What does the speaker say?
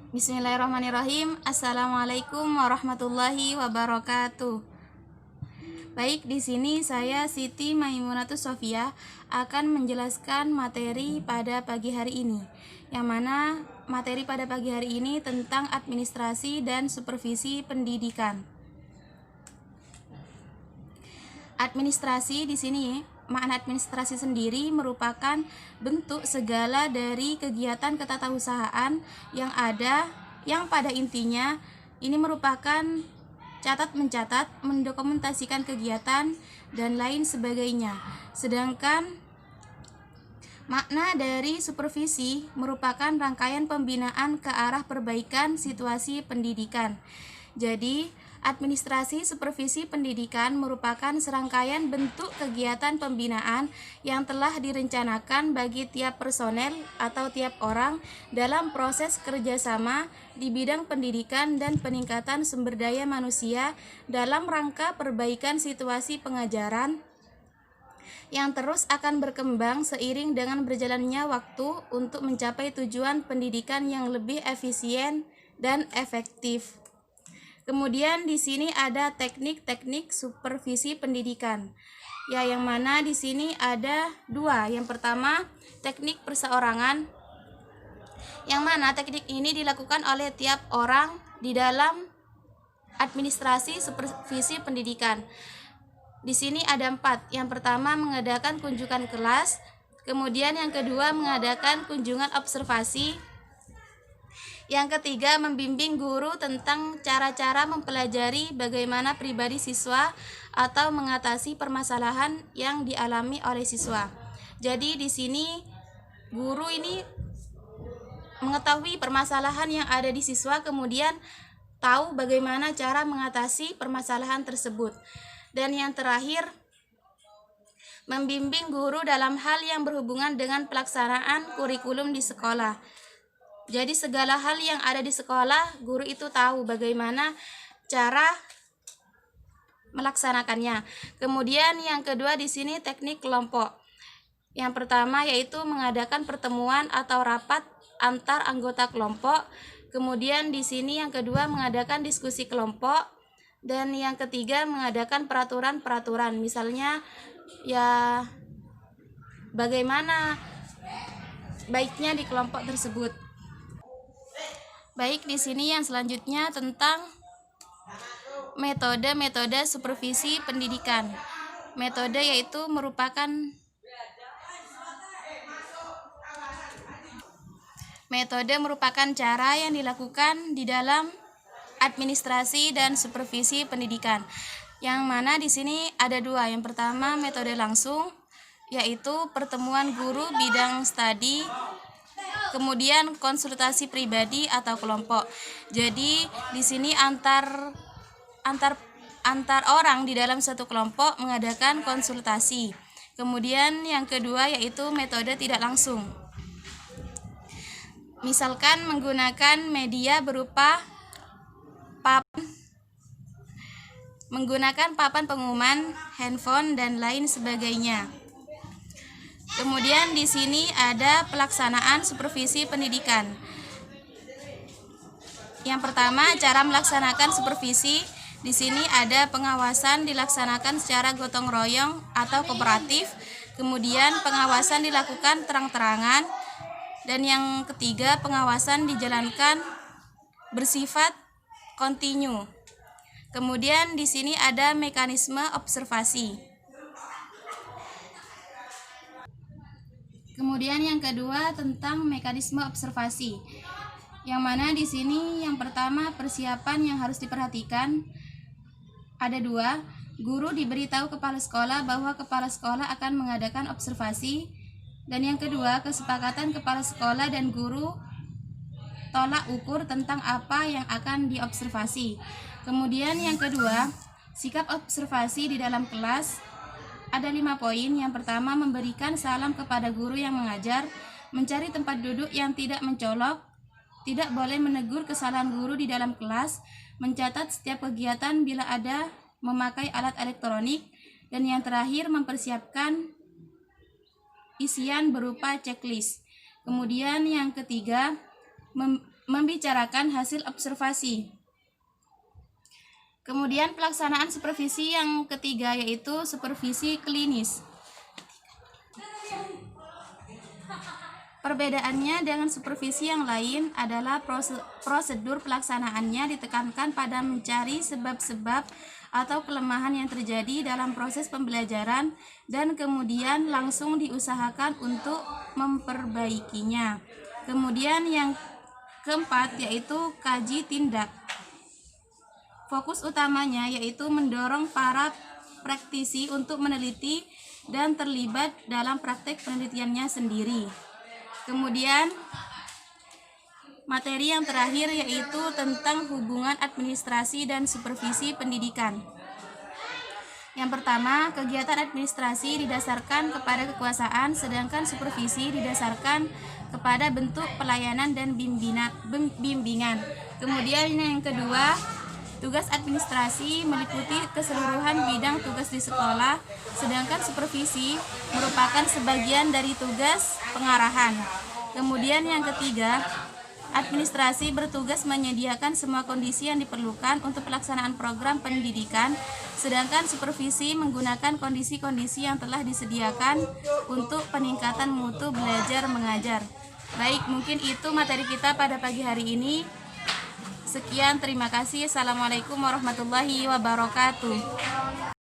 Bismillahirrahmanirrahim. Assalamualaikum warahmatullahi wabarakatuh. Baik, di sini saya Siti Maimunatus Sofia akan menjelaskan materi pada pagi hari ini. Yang mana materi pada pagi hari ini tentang administrasi dan supervisi pendidikan. Administrasi di sini, makna administrasi sendiri merupakan bentuk segala dari kegiatan ketatausahaan yang ada, yang pada intinya ini merupakan catat-mencatat, mendokumentasikan kegiatan, dan lain sebagainya. Sedangkan makna dari supervisi merupakan rangkaian pembinaan ke arah perbaikan situasi pendidikan. Jadi, administrasi supervisi pendidikan merupakan serangkaian bentuk kegiatan pembinaan yang telah direncanakan bagi tiap personel atau tiap orang dalam proses kerjasama di bidang pendidikan dan peningkatan sumber daya manusia dalam rangka perbaikan situasi pengajaran yang terus akan berkembang seiring dengan berjalannya waktu untuk mencapai tujuan pendidikan yang lebih efisien dan efektif. Kemudian di sini ada teknik-teknik supervisi pendidikan. Ya, yang mana di sini ada dua. Yang pertama, teknik perseorangan. Yang mana teknik ini dilakukan oleh tiap orang di dalam administrasi supervisi pendidikan. Di sini ada 4. Yang pertama, mengadakan kunjungan kelas. Kemudian yang kedua, mengadakan kunjungan observasi. Yang ketiga, membimbing guru tentang cara-cara mempelajari bagaimana pribadi siswa atau mengatasi permasalahan yang dialami oleh siswa. Jadi di sini guru ini mengetahui permasalahan yang ada di siswa, kemudian tahu bagaimana cara mengatasi permasalahan tersebut. Dan yang terakhir, membimbing guru dalam hal yang berhubungan dengan pelaksanaan kurikulum di sekolah. Jadi segala hal yang ada di sekolah, guru itu tahu bagaimana cara melaksanakannya. Kemudian yang kedua di sini teknik kelompok. Yang pertama yaitu mengadakan pertemuan atau rapat antar anggota kelompok. Kemudian di sini yang kedua mengadakan diskusi kelompok, dan yang ketiga mengadakan peraturan-peraturan. Misalnya ya bagaimana baiknya di kelompok tersebut. Baik, di sini yang selanjutnya tentang metode-metode supervisi pendidikan. Metode yaitu merupakan cara yang dilakukan di dalam administrasi dan supervisi pendidikan. Yang mana di sini ada dua. Yang pertama, metode langsung, yaitu pertemuan guru bidang studi. Kemudian konsultasi pribadi atau kelompok. Jadi di sini antar orang di dalam satu kelompok mengadakan konsultasi. Kemudian yang kedua yaitu metode tidak langsung. Misalkan menggunakan media berupa papan pengumuman, handphone, dan lain sebagainya. Kemudian di sini ada pelaksanaan supervisi pendidikan. Yang pertama, cara melaksanakan supervisi. Di sini ada pengawasan dilaksanakan secara gotong royong atau kooperatif. Kemudian pengawasan dilakukan terang-terangan. Dan yang ketiga, pengawasan dijalankan bersifat kontinu. Kemudian di sini ada mekanisme observasi. Kemudian yang kedua tentang mekanisme observasi. Yang mana di sini yang pertama persiapan yang harus diperhatikan ada dua. Guru diberitahu kepala sekolah bahwa kepala sekolah akan mengadakan observasi. Dan yang kedua, kesepakatan kepala sekolah dan guru tolak ukur tentang apa yang akan diobservasi. Kemudian yang kedua, sikap observasi di dalam kelas. Ada 5 poin. Yang pertama, memberikan salam kepada guru yang mengajar, mencari tempat duduk yang tidak mencolok, tidak boleh menegur kesalahan guru di dalam kelas, mencatat setiap kegiatan bila ada, memakai alat elektronik, dan yang terakhir mempersiapkan isian berupa checklist. Kemudian yang ketiga, membicarakan hasil observasi. Kemudian pelaksanaan supervisi yang ketiga yaitu supervisi klinis. Perbedaannya dengan supervisi yang lain adalah prosedur pelaksanaannya ditekankan pada mencari sebab-sebab atau kelemahan yang terjadi dalam proses pembelajaran dan kemudian langsung diusahakan untuk memperbaikinya. Kemudian yang keempat yaitu kaji tindak. Fokus utamanya yaitu mendorong para praktisi untuk meneliti dan terlibat dalam praktek penelitiannya sendiri. Kemudian materi yang terakhir yaitu tentang hubungan administrasi dan supervisi pendidikan. Yang pertama, kegiatan administrasi didasarkan kepada kekuasaan, sedangkan supervisi didasarkan kepada bentuk pelayanan dan bimbingan. Kemudian yang kedua, tugas administrasi meliputi keseluruhan bidang tugas di sekolah, sedangkan supervisi merupakan sebagian dari tugas pengarahan. Kemudian yang ketiga, administrasi bertugas menyediakan semua kondisi yang diperlukan untuk pelaksanaan program pendidikan, sedangkan supervisi menggunakan kondisi-kondisi yang telah disediakan untuk peningkatan mutu belajar mengajar. Baik, mungkin itu materi kita pada pagi hari ini. Sekian, terima kasih. Assalamualaikum warahmatullahi wabarakatuh.